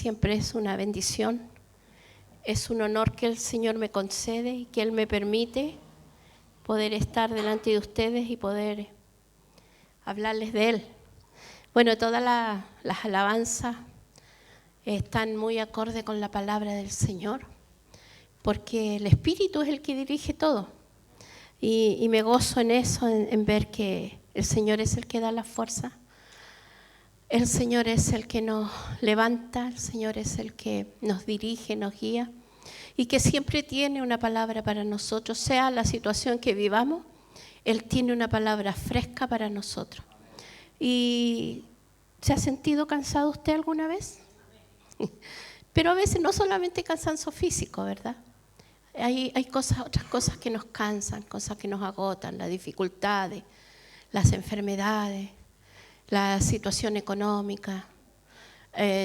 siempre es una bendición, es un honor que el Señor me concede y que Él me permite poder estar delante de ustedes y poder hablarles de Él. Bueno, todas las alabanzas están muy acorde con la palabra del Señor, porque el Espíritu es el que dirige todo. Y me gozo en eso, en ver que el Señor es el que da la fuerza. El Señor es el que nos levanta, el Señor es el que nos dirige, nos guía y que siempre tiene una palabra para nosotros, sea la situación que vivamos, Él tiene una palabra fresca para nosotros. ¿Y se ha sentido cansado usted alguna vez? Pero a veces no solamente cansancio físico, ¿verdad? Hay otras cosas que nos cansan, cosas que nos agotan, las dificultades, las enfermedades, la situación económica,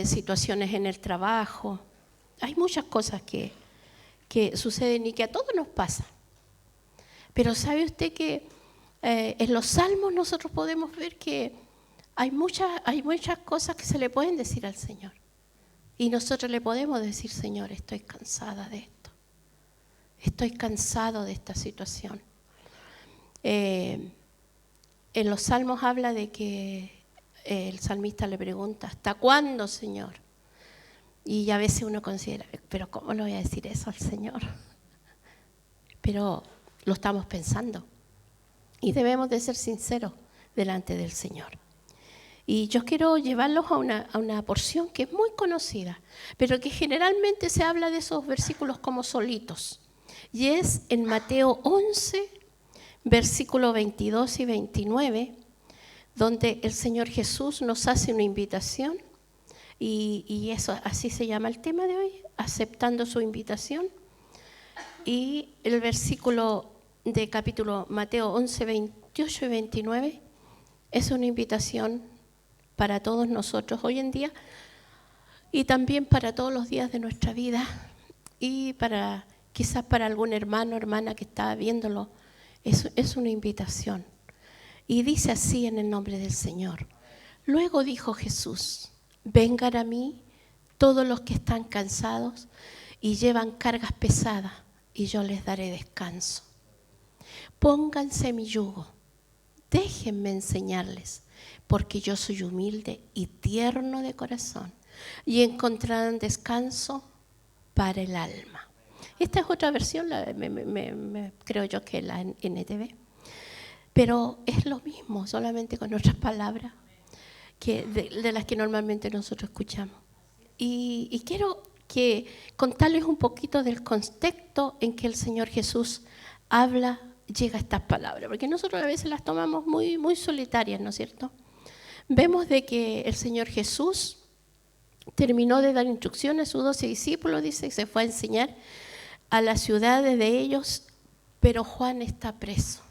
situaciones en el trabajo. Hay muchas cosas que suceden y que a todos nos pasa. Pero ¿sabe usted que en los salmos nosotros podemos ver que hay muchas cosas que se le pueden decir al Señor? Y nosotros le podemos decir, Señor, estoy cansada de esto. Estoy cansado de esta situación. En los salmos habla de que el salmista le pregunta, ¿hasta cuándo, Señor? Y a veces uno considera, pero ¿cómo le voy a decir eso al Señor? Pero lo estamos pensando y debemos de ser sinceros delante del Señor. Y yo quiero llevarlos a una porción que es muy conocida, pero que generalmente se habla de esos versículos como solitos. Y es en Mateo 11, versículos 22 y 29, donde el Señor Jesús nos hace una invitación, y eso así se llama el tema de hoy, aceptando su invitación. Y el versículo de capítulo Mateo 11, 28 y 29 es una invitación para todos nosotros hoy en día y también para todos los días de nuestra vida y quizás para algún hermano o hermana que está viéndolo. Es una invitación. Y dice así en el nombre del Señor. Luego dijo Jesús, vengan a mí todos los que están cansados y llevan cargas pesadas y yo les daré descanso. Pónganse mi yugo, déjenme enseñarles, porque yo soy humilde y tierno de corazón y encontrarán descanso para el alma. Esta es otra versión, creo yo que la NTV. Pero es lo mismo, solamente con otras palabras que de las que normalmente nosotros escuchamos. Y quiero contarles un poquito del contexto en que el Señor Jesús llega a estas palabras, porque nosotros a veces las tomamos muy, muy solitarias, ¿no es cierto? Vemos de que el Señor Jesús terminó de dar instrucciones a sus 12 discípulos, dice, y se fue a enseñar a las ciudades de ellos, pero Juan está preso.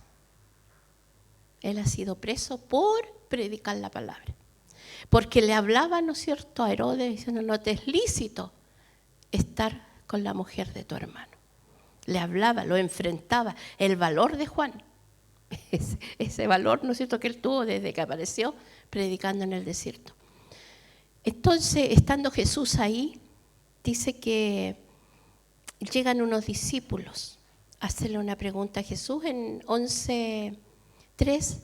Él ha sido preso por predicar la palabra. Porque le hablaba, ¿no es cierto?, a Herodes, diciendo, no te es lícito estar con la mujer de tu hermano. Le hablaba, lo enfrentaba. El valor de Juan, ese valor, ¿no es cierto?, que él tuvo desde que apareció predicando en el desierto. Entonces, estando Jesús ahí, dice que llegan unos discípulos a hacerle una pregunta a Jesús en 11:3.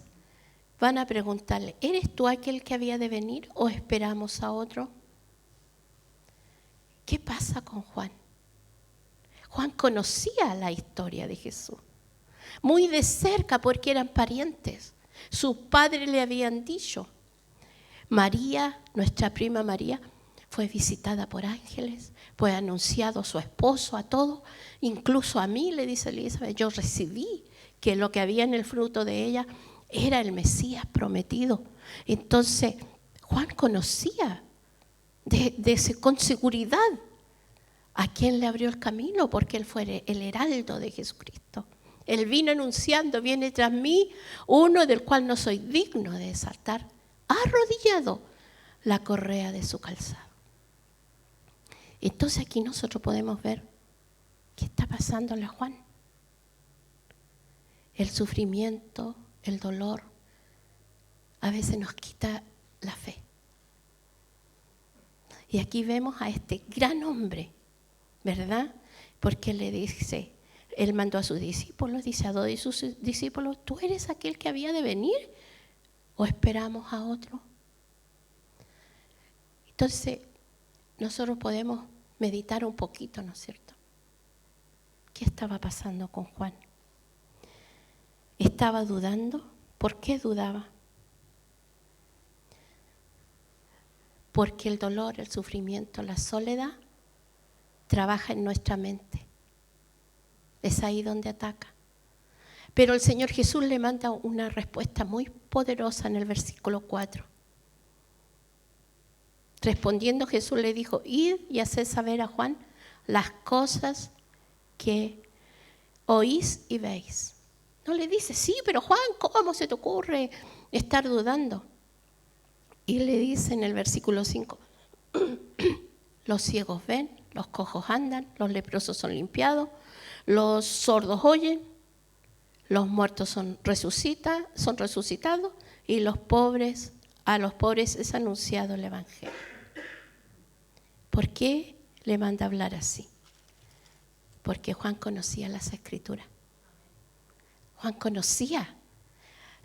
Van a preguntarle, ¿eres tú aquel que había de venir o esperamos a otro? ¿Qué pasa con Juan? Juan conocía la historia de Jesús, muy de cerca porque eran parientes. Sus padres le habían dicho, María, nuestra prima María, fue visitada por ángeles, fue anunciado a su esposo, a todos, incluso a mí, le dice Elizabeth, yo recibí que lo que había en el fruto de ella era el Mesías prometido. Entonces, Juan conocía con seguridad a quién le abrió el camino, porque él fue el heraldo de Jesucristo. Él vino anunciando, viene tras mí uno del cual no soy digno de desatar, arrodillado, la correa de su calzado. Entonces aquí nosotros podemos ver qué está pasándole a Juan. El sufrimiento, el dolor, a veces nos quita la fe. Y aquí vemos a este gran hombre, ¿verdad? Porque le dice, él mandó a sus discípulos, dice a dos de sus discípulos, ¿tú eres aquel que había de venir o esperamos a otro? Entonces, nosotros podemos meditar un poquito, ¿no es cierto? ¿Qué estaba pasando con Juan? ¿Estaba dudando? ¿Por qué dudaba? Porque el dolor, el sufrimiento, la soledad trabaja en nuestra mente. Es ahí donde ataca. Pero el Señor Jesús le manda una respuesta muy poderosa en el versículo 4. Respondiendo Jesús le dijo, id y haced saber a Juan las cosas que oís y veis. No le dice, sí, pero Juan, ¿cómo se te ocurre estar dudando? Y le dice en el versículo 5, los ciegos ven, los cojos andan, los leprosos son limpiados, los sordos oyen, los muertos son resucitados y a los pobres es anunciado el Evangelio. ¿Por qué le manda a hablar así? Porque Juan conocía las Escrituras. Juan conocía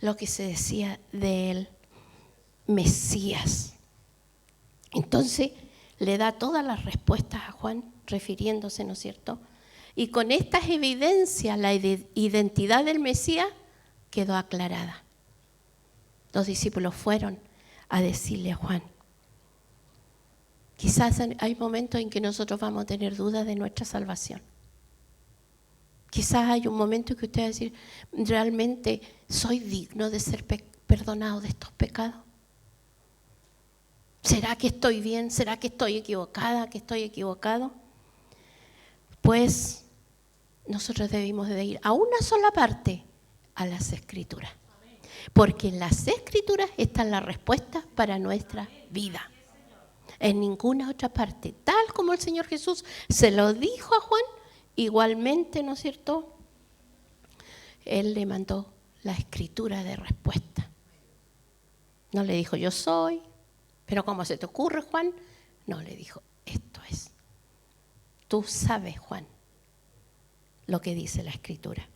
lo que se decía del Mesías. Entonces le da todas las respuestas a Juan, refiriéndose, ¿no es cierto? Y con estas evidencias, la identidad del Mesías quedó aclarada. Los discípulos fueron a decirle a Juan. Quizás hay momentos en que nosotros vamos a tener dudas de nuestra salvación. Quizás hay un momento en que usted va a decir, ¿realmente soy digno de ser perdonado de estos pecados? ¿Será que estoy bien? ¿Será que estoy equivocada? ¿Que estoy equivocado? Pues nosotros debemos de ir a una sola parte, a las Escrituras. Porque en las Escrituras están las respuestas para nuestra vida. En ninguna otra parte. Tal como el Señor Jesús se lo dijo a Juan, igualmente, ¿no es cierto? Él le mandó la Escritura de respuesta. No le dijo, yo soy, pero ¿cómo se te ocurre, Juan? No, le dijo, esto es. Tú sabes, Juan, lo que dice la Escritura.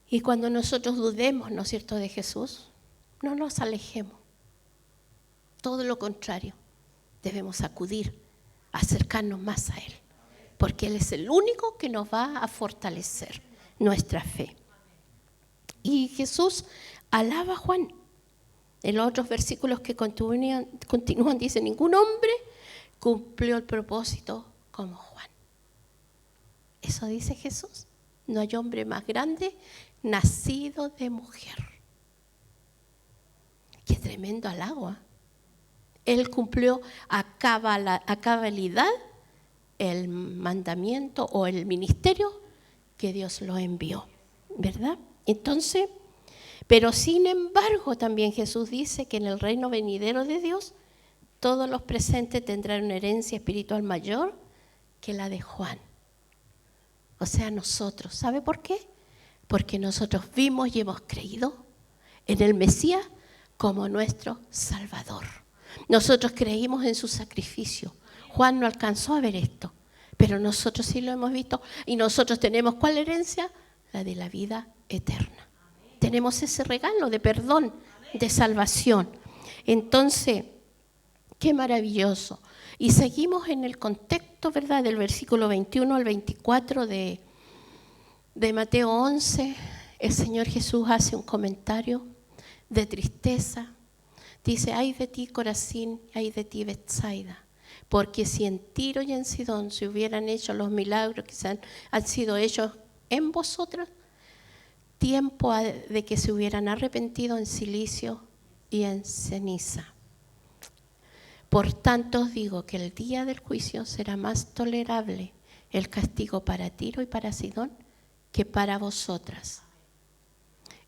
Y cuando nosotros dudemos, ¿no es cierto?, de Jesús, no nos alejemos. Todo lo contrario, debemos acudir, acercarnos más a Él, porque Él es el único que nos va a fortalecer nuestra fe. Y Jesús alaba a Juan. En los otros versículos que continúan dice, ningún hombre cumplió el propósito como Juan. Eso dice Jesús. No hay hombre más grande nacido de mujer. Qué tremendo halago, ¿eh? Él cumplió a cabalidad el mandamiento o el ministerio que Dios lo envió, ¿verdad? Entonces, pero sin embargo también Jesús dice que en el reino venidero de Dios todos los presentes tendrán una herencia espiritual mayor que la de Juan. O sea, nosotros, ¿sabe por qué? Porque nosotros vimos y hemos creído en el Mesías como nuestro Salvador. Nosotros creímos en su sacrificio. Juan no alcanzó a ver esto, pero nosotros sí lo hemos visto. Y nosotros tenemos, ¿cuál herencia? La de la vida eterna. Tenemos ese regalo de perdón, de salvación. Entonces, qué maravilloso. Y seguimos en el contexto, ¿verdad?, del versículo 21 al 24 de Mateo 11. El Señor Jesús hace un comentario de tristeza. Dice, ay de ti, Corazín, ay de ti, Betsaida, porque si en Tiro y en Sidón se hubieran hecho los milagros que han sido hechos en vosotras, tiempo de que se hubieran arrepentido en silicio y en ceniza. Por tanto os digo que el día del juicio será más tolerable el castigo para Tiro y para Sidón que para vosotras.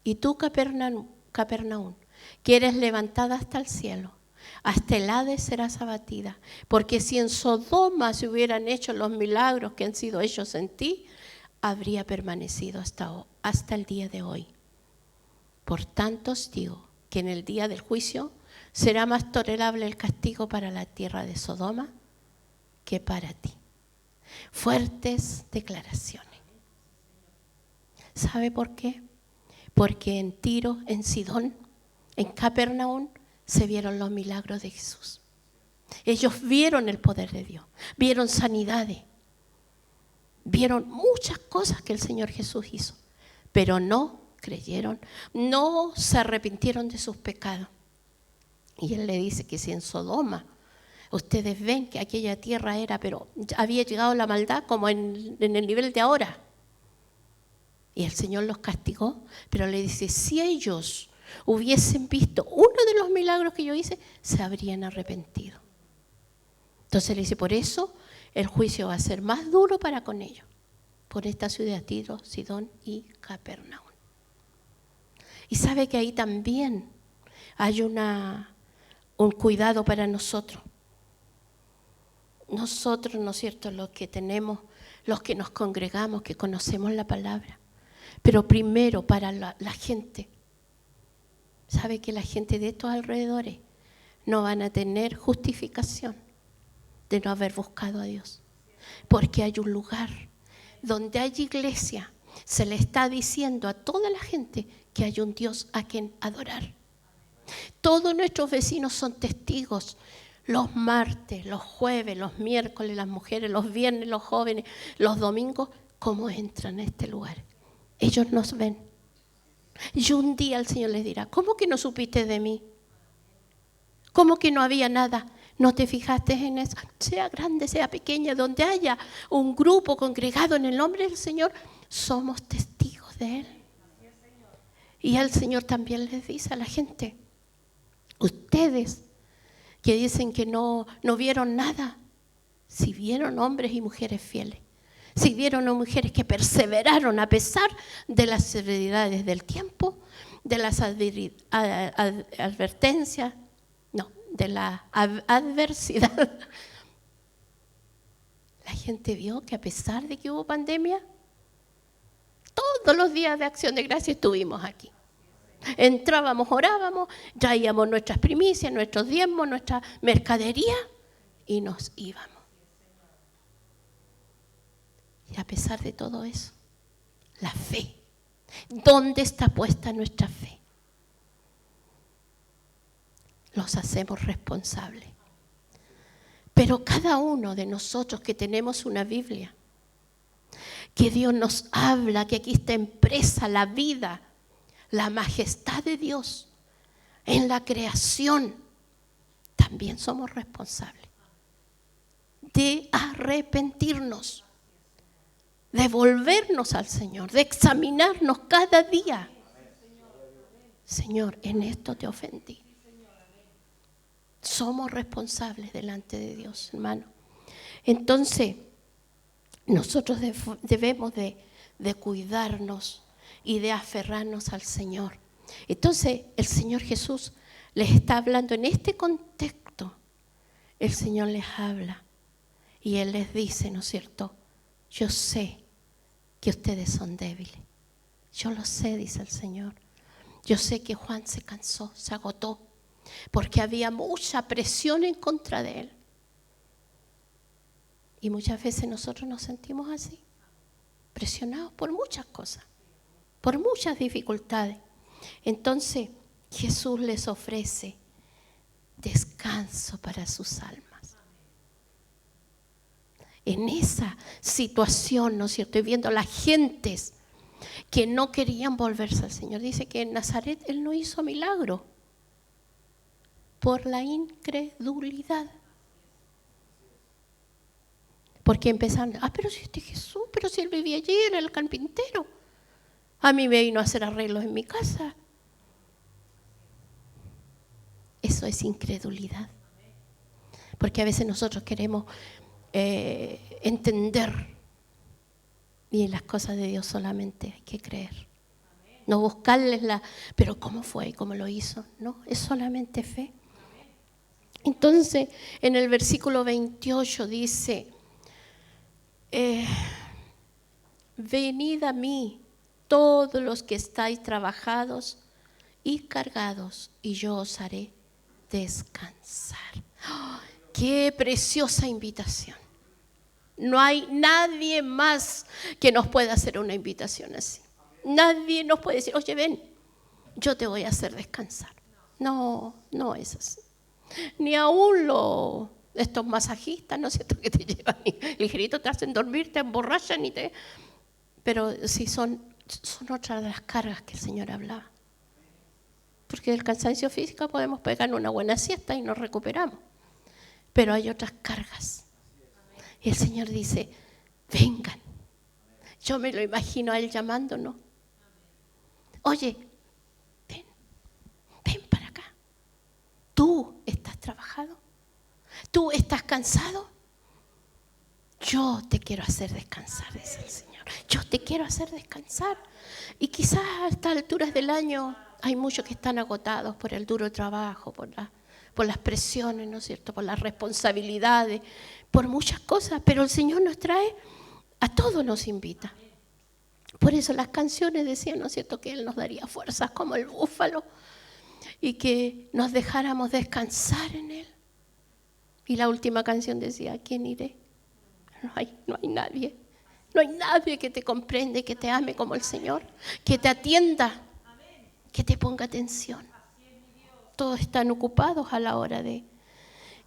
Y tú, Capernaum, que eres levantada hasta el cielo, hasta el Hades serás abatida, porque si en Sodoma se hubieran hecho los milagros que han sido hechos en ti, habría permanecido hasta el día de hoy. Por tanto os digo que en el día del juicio será más tolerable el castigo para la tierra de Sodoma que para ti. Fuertes declaraciones. ¿Sabe por qué? Porque en Tiro, en Sidón, en Capernaum, se vieron los milagros de Jesús. Ellos vieron el poder de Dios, vieron sanidades, vieron muchas cosas que el Señor Jesús hizo, pero no creyeron, no se arrepintieron de sus pecados. Y Él le dice que si en Sodoma ustedes ven que aquella tierra era, pero había llegado la maldad como en el nivel de ahora. Y el Señor los castigó, pero le dice, si ellos hubiesen visto uno de los milagros que yo hice, se habrían arrepentido. Entonces le dice, por eso el juicio va a ser más duro para con ellos, por esta ciudad, Tiro, Sidón y Capernaum. Y sabe que ahí también hay un cuidado para nosotros. Nosotros, ¿no es cierto?, los que tenemos, los que nos congregamos, que conocemos la palabra. Pero primero para la gente. ¿Sabe que la gente de estos alrededores no van a tener justificación de no haber buscado a Dios? Porque hay un lugar donde hay iglesia, se le está diciendo a toda la gente que hay un Dios a quien adorar. Todos nuestros vecinos son testigos. Los martes, los jueves, los miércoles, las mujeres, los viernes, los jóvenes, los domingos, cómo entran a este lugar. Ellos nos ven. Y un día el Señor les dirá, ¿cómo que no supiste de mí? ¿Cómo que no había nada? ¿No te fijaste en eso? Sea grande, sea pequeña, donde haya un grupo congregado en el nombre del Señor, somos testigos de Él. Y el Señor también les dice a la gente, ustedes que dicen que no vieron nada, si vieron hombres y mujeres fieles, si vieron a mujeres que perseveraron a pesar de las severidades del tiempo, de las advertencias, no, de la adversidad. La gente vio que a pesar de que hubo pandemia, todos los días de Acción de Gracia estuvimos aquí. Entrábamos, orábamos, traíamos nuestras primicias, nuestros diezmos, nuestra mercadería y nos íbamos. Y a pesar de todo eso, la fe. ¿Dónde está puesta nuestra fe? Los hacemos responsables. Pero cada uno de nosotros que tenemos una Biblia, que Dios nos habla, que aquí está impresa la vida, la majestad de Dios en la creación, también somos responsables de arrepentirnos, de volvernos al Señor, de examinarnos cada día. Señor, en esto te ofendí. Somos responsables delante de Dios, hermano. Entonces, nosotros debemos de cuidarnos y de aferrarnos al Señor. Entonces, el Señor Jesús les está hablando en este contexto. El Señor les habla y Él les dice, ¿no es cierto? Yo sé que ustedes son débiles. Yo lo sé, dice el Señor. Yo sé que Juan se cansó, se agotó, porque había mucha presión en contra de él. Y muchas veces nosotros nos sentimos así, presionados por muchas cosas, por muchas dificultades. Entonces Jesús les ofrece descanso para sus almas. En esa situación, ¿no es cierto? Y viendo a las gentes que no querían volverse al Señor. Dice que en Nazaret Él no hizo milagro por la incredulidad. Porque empezaron, pero si este Jesús, pero si Él vivía allí, era el carpintero. A mí me vino a hacer arreglos en mi casa. Eso es incredulidad. Porque a veces nosotros queremos entender, y en las cosas de Dios solamente hay que creer. No buscarles pero ¿cómo fue? ¿Cómo lo hizo? No, es solamente fe. Entonces, en el versículo 28 dice, venid a mí todos los que estáis trabajados y cargados, y yo os haré descansar. ¡Oh! ¡Qué preciosa invitación! No hay nadie más que nos pueda hacer una invitación así. Nadie nos puede decir, oye, ven, yo te voy a hacer descansar. No, no es así. Ni aún estos masajistas, ¿no es cierto?, que te llevan ligerito, te hacen dormir, te emborrachan y te... Pero sí son otras de las cargas que el Señor hablaba. Porque del cansancio físico podemos pegar una buena siesta y nos recuperamos. Pero hay otras cargas. Y el Señor dice, vengan. Yo me lo imagino a Él llamándonos. Oye, ven para acá. ¿Tú estás trabajado? ¿Tú estás cansado? Yo te quiero hacer descansar, dice el Señor. Yo te quiero hacer descansar. Y quizás a estas alturas del año hay muchos que están agotados por el duro trabajo, por las presiones, ¿no es cierto?, por las responsabilidades, por muchas cosas. Pero el Señor nos trae, a todos nos invita. Por eso las canciones decían, ¿no es cierto?, que Él nos daría fuerzas como el búfalo y que nos dejáramos descansar en Él. Y la última canción decía, ¿a quién iré? No hay nadie. No hay nadie que te comprende, que te ame como el Señor, que te atienda, que te ponga atención. Todos están ocupados a la hora de...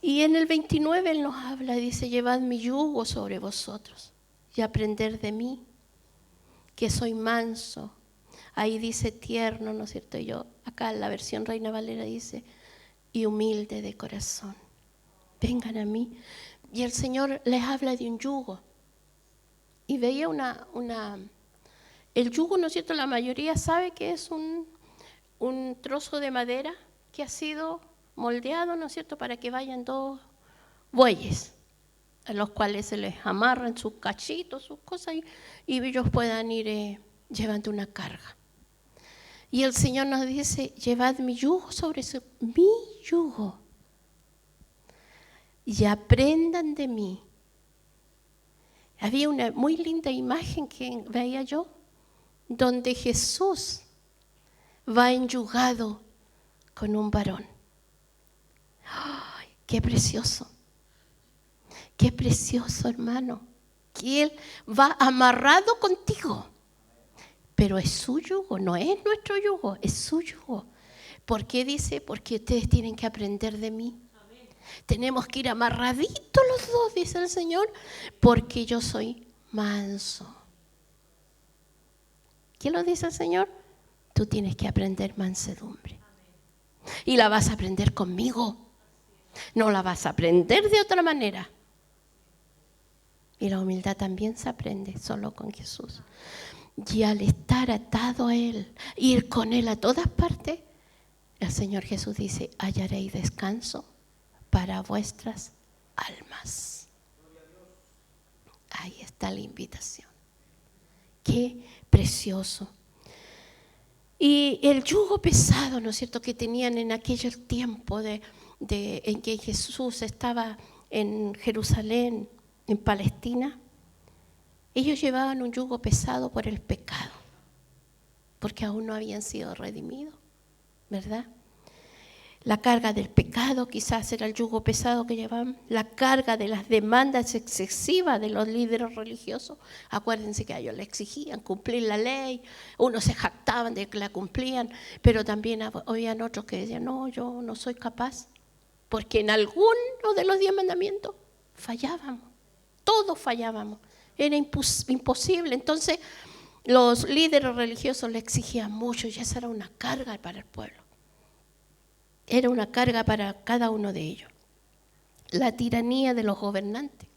Y en el 29 Él nos habla y dice, llevad mi yugo sobre vosotros y aprender de mí, que soy manso. Ahí dice tierno, ¿no es cierto? Yo, acá en la versión Reina Valera dice, y humilde de corazón. Vengan a mí. Y el Señor les habla de un yugo. Y veía el yugo, ¿no es cierto? La mayoría sabe que es un trozo de madera que ha sido moldeado, ¿no es cierto?, para que vayan dos bueyes, a los cuales se les amarran sus cachitos, sus cosas, y ellos puedan ir llevando una carga. Y el Señor nos dice, llevad mi yugo sobre mi yugo y aprendan de mí. Había una muy linda imagen que veía yo, donde Jesús va enyugado con un varón. ¡Ay, qué precioso! Qué precioso, hermano, que Él va amarrado contigo. Pero es su yugo, no es nuestro yugo, es su yugo. ¿Por qué dice? Porque ustedes tienen que aprender de mí. Amén. Tenemos que ir amarraditos los dos, dice el Señor, porque yo soy manso. ¿Qué lo dice el Señor? Tú tienes que aprender mansedumbre. Amén. Y la vas a aprender conmigo. No la vas a aprender de otra manera. Y la humildad también se aprende solo con Jesús. Y al estar atado a Él, ir con Él a todas partes, el Señor Jesús dice, hallaréis descanso para vuestras almas. Ahí está la invitación. Qué precioso. Y el yugo pesado, ¿no es cierto?, que tenían en aquel tiempo en que Jesús estaba en Jerusalén, en Palestina, ellos llevaban un yugo pesado por el pecado, porque aún no habían sido redimidos, ¿verdad? La carga del pecado quizás era el yugo pesado que llevaban, la carga de las demandas excesivas de los líderes religiosos. Acuérdense que a ellos les exigían cumplir la ley, unos se jactaban de que la cumplían, pero también habían otros que decían, no, yo no soy capaz, porque en alguno de los 10 mandamientos fallábamos, todos fallábamos. Era imposible. Entonces los líderes religiosos le exigían mucho y esa era una carga para el pueblo. Era una carga para cada uno de ellos. La tiranía de los gobernantes.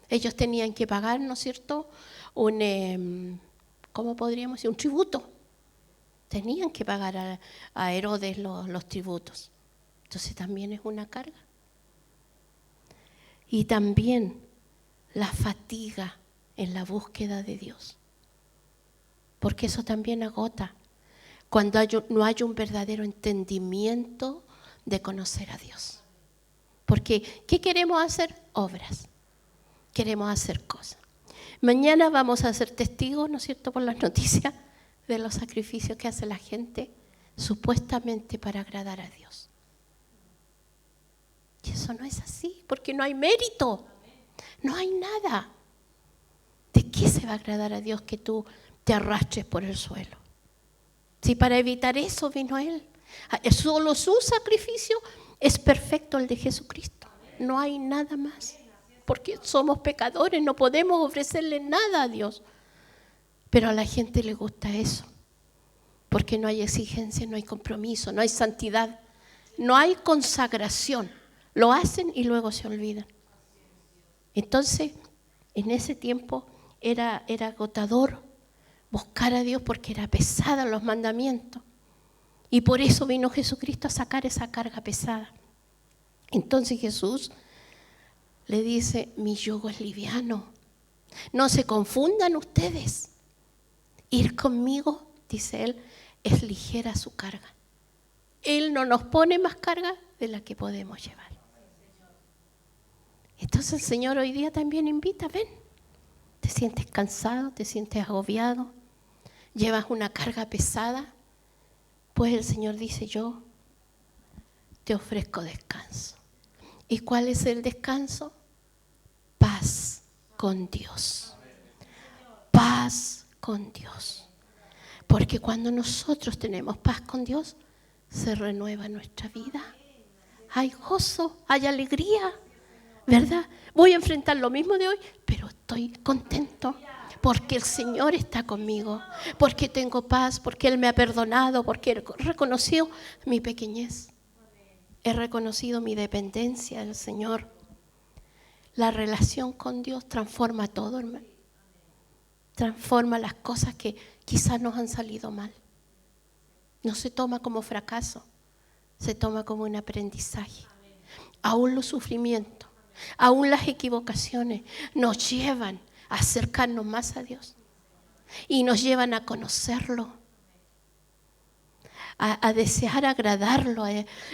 Ellos tenían que pagar, ¿no es cierto?, ¿cómo podríamos decir? Un tributo. Tenían que pagar a Herodes los tributos. Entonces también es una carga. Y también la fatiga en la búsqueda de Dios, porque eso también agota cuando no hay un verdadero entendimiento de conocer a Dios. Porque ¿qué queremos hacer? Obras, queremos hacer cosas. Mañana vamos a ser testigos, ¿no es cierto?, por las noticias de los sacrificios que hace la gente supuestamente para agradar a Dios. Y eso no es así, porque no hay mérito, no hay nada. ¿De qué se va a agradar a Dios que tú te arrastres por el suelo? Si para evitar eso vino Él. Solo su sacrificio es perfecto, el de Jesucristo. No hay nada más. Porque somos pecadores, no podemos ofrecerle nada a Dios. Pero a la gente le gusta eso. Porque no hay exigencia, no hay compromiso, no hay santidad, no hay consagración. Lo hacen y luego se olvidan. Entonces, en ese tiempo era agotador buscar a Dios porque era pesada los mandamientos. Y por eso vino Jesucristo a sacar esa carga pesada. Entonces Jesús le dice, mi yugo es liviano. No se confundan ustedes. Ir conmigo, dice Él, es ligera su carga. Él no nos pone más carga de la que podemos llevar. Entonces el Señor hoy día también invita, ven. ¿Te sientes cansado? ¿Te sientes agobiado? ¿Llevas una carga pesada? Pues el Señor dice, yo te ofrezco descanso. ¿Y cuál es el descanso? Paz con Dios. Paz con Dios. Porque cuando nosotros tenemos paz con Dios, se renueva nuestra vida. Hay gozo, hay alegría, ¿verdad? Voy a enfrentar lo mismo de hoy, pero estoy contento. Porque el Señor está conmigo, porque tengo paz, porque Él me ha perdonado, porque he reconocido mi pequeñez. He reconocido mi dependencia del Señor. La relación con Dios transforma todo, hermano. Transforma las cosas que quizás nos han salido mal. No se toma como fracaso, se toma como un aprendizaje. Aún los sufrimientos, aún las equivocaciones nos llevan a acercarnos más a Dios y nos llevan a conocerlo, a desear agradarlo.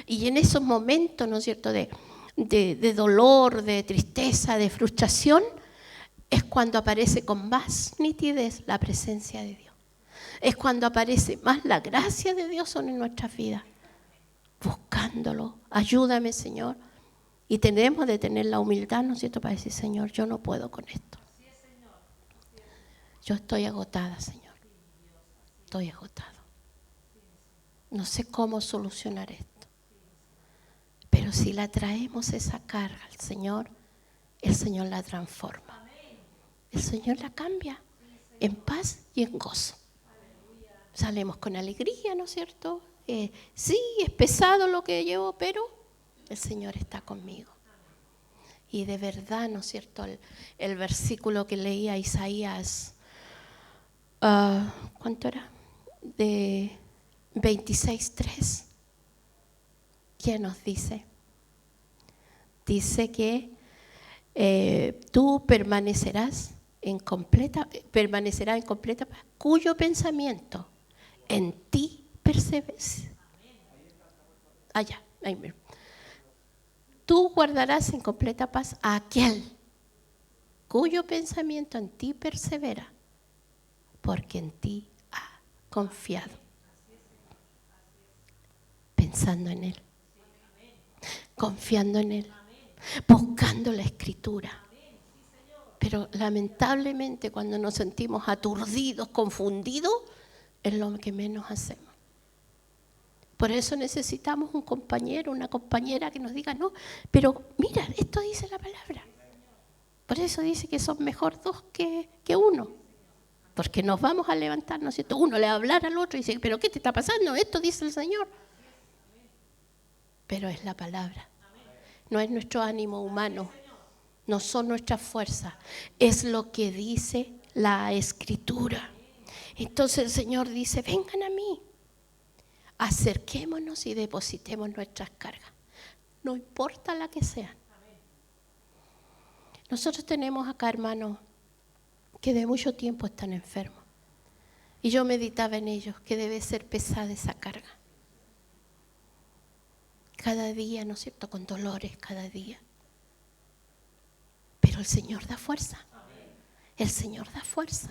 Y en esos momentos, ¿no es cierto?, de dolor, de tristeza, de frustración, es cuando aparece con más nitidez la presencia de Dios. Es cuando aparece más la gracia de Dios en nuestras vidas. Buscándolo, ayúdame, Señor. Y tenemos de tener la humildad, ¿no es cierto?, para decir, Señor, yo no puedo con esto. Yo estoy agotada, Señor. Estoy agotado. No sé cómo solucionar esto. Pero si la traemos esa carga al Señor, el Señor la transforma. El Señor la cambia en paz y en gozo. Salimos con alegría, ¿no es cierto? Sí, es pesado lo que llevo, pero el Señor está conmigo. Y de verdad, ¿no es cierto? El versículo que leía Isaías, ¿cuánto era? De 26:3. ¿Qué nos dice? Dice que tú permanecerás en completa paz, cuyo pensamiento en ti persevera. Allá, ahí mismo. Tú guardarás en completa paz a aquel cuyo pensamiento en ti persevera, porque en ti ha confiado. Pensando en Él, confiando en Él, buscando la Escritura. Pero lamentablemente cuando nos sentimos aturdidos, confundidos, es lo que menos hacemos. Por eso necesitamos un compañero, una compañera que nos diga, no, pero mira, esto dice la palabra. Por eso dice que son mejor dos que uno. Porque nos vamos a levantar, ¿no es cierto? Uno le va a hablar al otro y dice, pero ¿qué te está pasando? Esto dice el Señor. Pero es la palabra. No es nuestro ánimo humano. No son nuestras fuerzas. Es lo que dice la Escritura. Entonces el Señor dice, vengan a mí. Acerquémonos y depositemos nuestras cargas. No importa la que sean. Nosotros tenemos acá hermanos que de mucho tiempo están enfermos. Y yo meditaba en ellos, que debe ser pesada esa carga. Cada día, ¿no es cierto?, con dolores cada día. Pero el Señor da fuerza. El Señor da fuerza.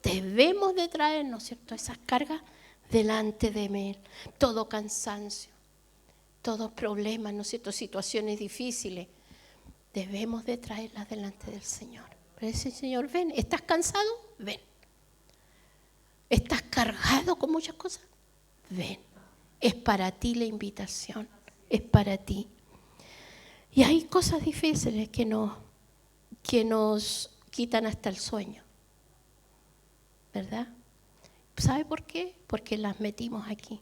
Debemos de traer, ¿no es cierto?, esas cargas delante de Él. Todo cansancio, todos problemas, ¿no es cierto?, situaciones difíciles, debemos de traerlas delante del Señor. Pero dice, Señor, ven, ¿estás cansado? Ven. ¿Estás cargado con muchas cosas? Ven. Es para ti la invitación, es para ti. Y hay cosas difíciles que nos quitan hasta el sueño, ¿verdad? ¿Sabe por qué? Porque las metimos aquí.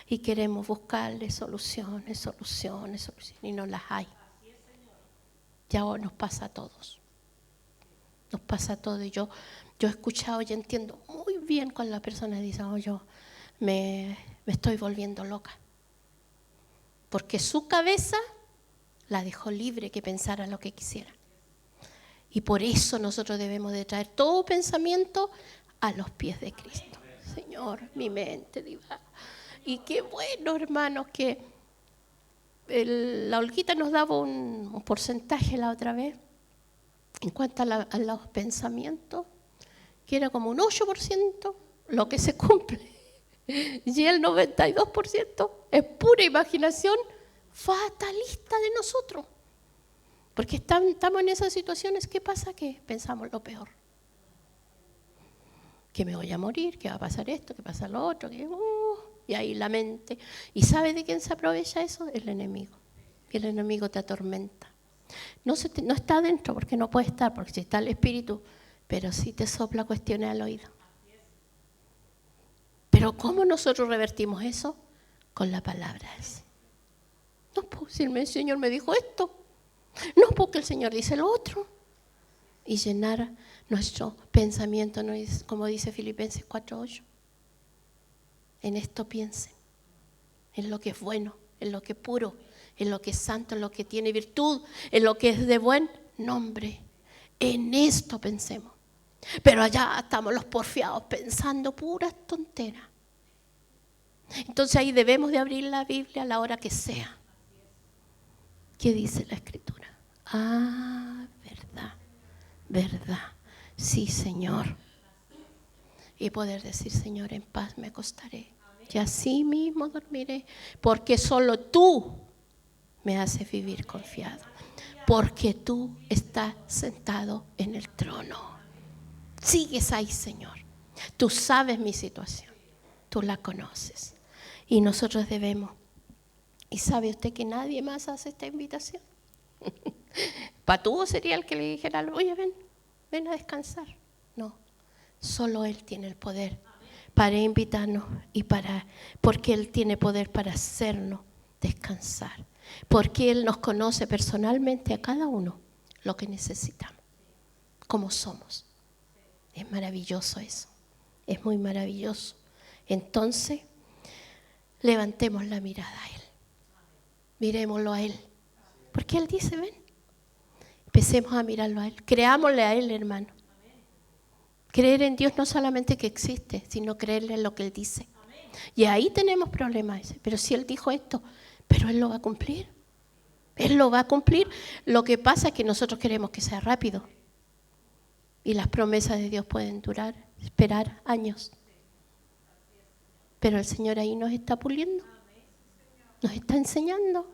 Y queremos buscarle soluciones, y no las hay. Ya nos pasa a todos. Nos pasa a todos. Y yo he escuchado y entiendo muy bien cuando la persona dice, yo me estoy volviendo loca. Porque su cabeza la dejó libre que pensara lo que quisiera. Y por eso nosotros debemos de traer todo pensamiento a los pies de Cristo. Señor, mi mente diva. Y qué bueno, hermanos, que la Olguita nos daba un porcentaje la otra vez en cuanto a los pensamientos, que era como un 8% lo que se cumple. Y el 92% es pura imaginación fatalista de nosotros. Porque estamos en esas situaciones, ¿qué pasa? Que pensamos lo peor. Que me voy a morir, que va a pasar esto, que pasa lo otro, y ahí la mente. ¿Y sabe de quién se aprovecha eso? El enemigo. Y el enemigo te atormenta. No está adentro porque no puede estar, porque si está el espíritu, pero sí te sopla cuestiones al oído. Pero ¿cómo nosotros revertimos eso? Con la palabra. No, pues si el Señor me dijo esto. No, porque el Señor dice lo otro. Y llenar nuestro pensamiento, ¿no? Como dice Filipenses 4:8. En esto piensen, en lo que es bueno, en lo que es puro, en lo que es santo, en lo que tiene virtud, en lo que es de buen nombre. En esto pensemos. Pero allá estamos los porfiados pensando puras tonteras. Entonces ahí debemos de abrir la Biblia a la hora que sea. ¿Qué dice la Escritura? Verdad. Sí, Señor. Y poder decir, Señor, en paz me acostaré. Y así mismo dormiré. Porque solo tú me haces vivir confiado. Porque tú estás sentado en el trono. Sigues ahí, Señor. Tú sabes mi situación. Tú la conoces. Y nosotros debemos. ¿Y sabe usted que nadie más hace esta invitación? Patúo sería el que le dijera, oye, ven a descansar. No, solo Él tiene el poder para invitarnos porque Él tiene poder para hacernos descansar. Porque Él nos conoce personalmente a cada uno lo que necesitamos, como somos. Es maravilloso eso, es muy maravilloso. Entonces, levantemos la mirada a Él, miremoslo a Él, porque Él dice, ven, empecemos a mirarlo a Él, creámosle a Él, hermano. Creer en Dios no solamente que existe, sino creerle en lo que Él dice. Y ahí tenemos problemas, pero si Él dijo esto, pero Él lo va a cumplir. Él lo va a cumplir. Lo que pasa es que nosotros queremos que sea rápido. Y las promesas de Dios pueden esperar años. Pero el Señor ahí nos está puliendo. Nos está enseñando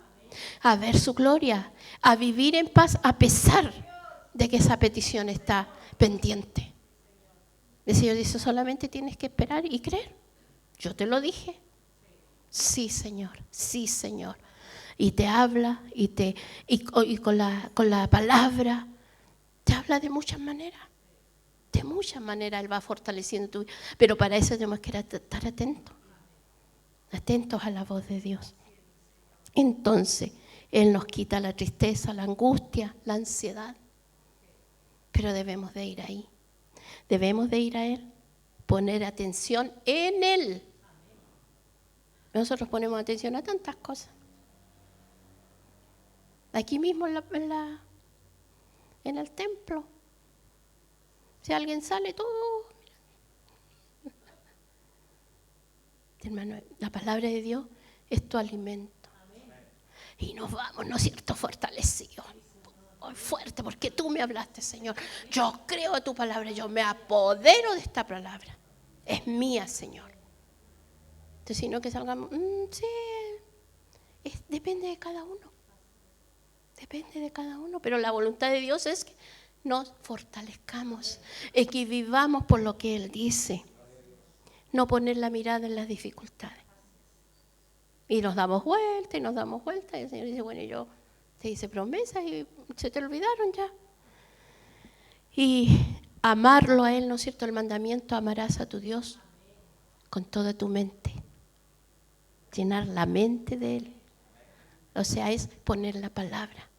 a ver su gloria, a vivir en paz a pesar de que esa petición está pendiente. El Señor dice, solamente tienes que esperar y creer. Yo te lo dije. Sí, Señor. Y te habla y con la palabra te habla de muchas maneras. De muchas maneras Él va fortaleciendo tu vida. Pero para eso tenemos que estar atentos a la voz de Dios. Entonces, Él nos quita la tristeza, la angustia, la ansiedad. Pero debemos de ir ahí. Debemos de ir a Él, poner atención en Él. Nosotros ponemos atención a tantas cosas. Aquí mismo en el templo. Si alguien sale, todo. Hermano, la palabra de Dios es tu alimento. Y nos vamos, ¿no es cierto?, fortalecidos. Fuerte, porque tú me hablaste, Señor. Yo creo en tu palabra, yo me apodero de esta palabra. Es mía, Señor. Entonces, si no que salgamos, sí, Depende de cada uno. Depende de cada uno. Pero la voluntad de Dios es que nos fortalezcamos, es que vivamos por lo que Él dice. No poner la mirada en las dificultades. Y nos damos vuelta y nos damos vuelta. Y el Señor dice, bueno, yo te hice promesas y se te olvidaron ya. Y amarlo a Él, ¿no es cierto? El mandamiento, amarás a tu Dios con toda tu mente. Llenar la mente de Él. O sea, es poner la palabra.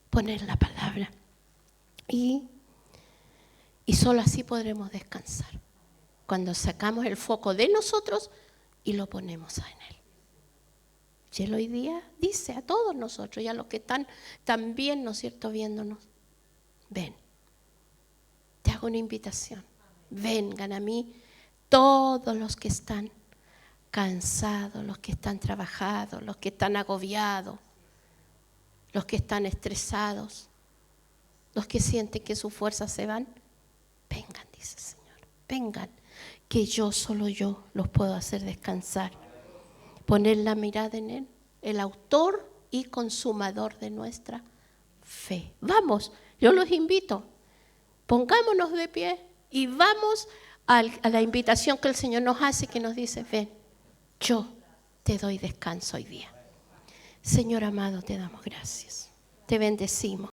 Poner la palabra. Y solo así podremos descansar. Cuando sacamos el foco de nosotros y lo ponemos en Él. Y Él hoy día dice a todos nosotros y a los que están también, ¿no es cierto?, viéndonos. Ven, te hago una invitación. Vengan a mí todos los que están cansados, los que están trabajados, los que están agobiados, los que están estresados, los que sienten que sus fuerzas se van. Vengan, dice el Señor, vengan, que solo yo los puedo hacer descansar. Poner la mirada en Él, el autor y consumador de nuestra fe. Vamos, yo los invito, pongámonos de pie y vamos a la invitación que el Señor nos hace, que nos dice, ven, yo te doy descanso hoy día. Señor amado, te damos gracias, te bendecimos.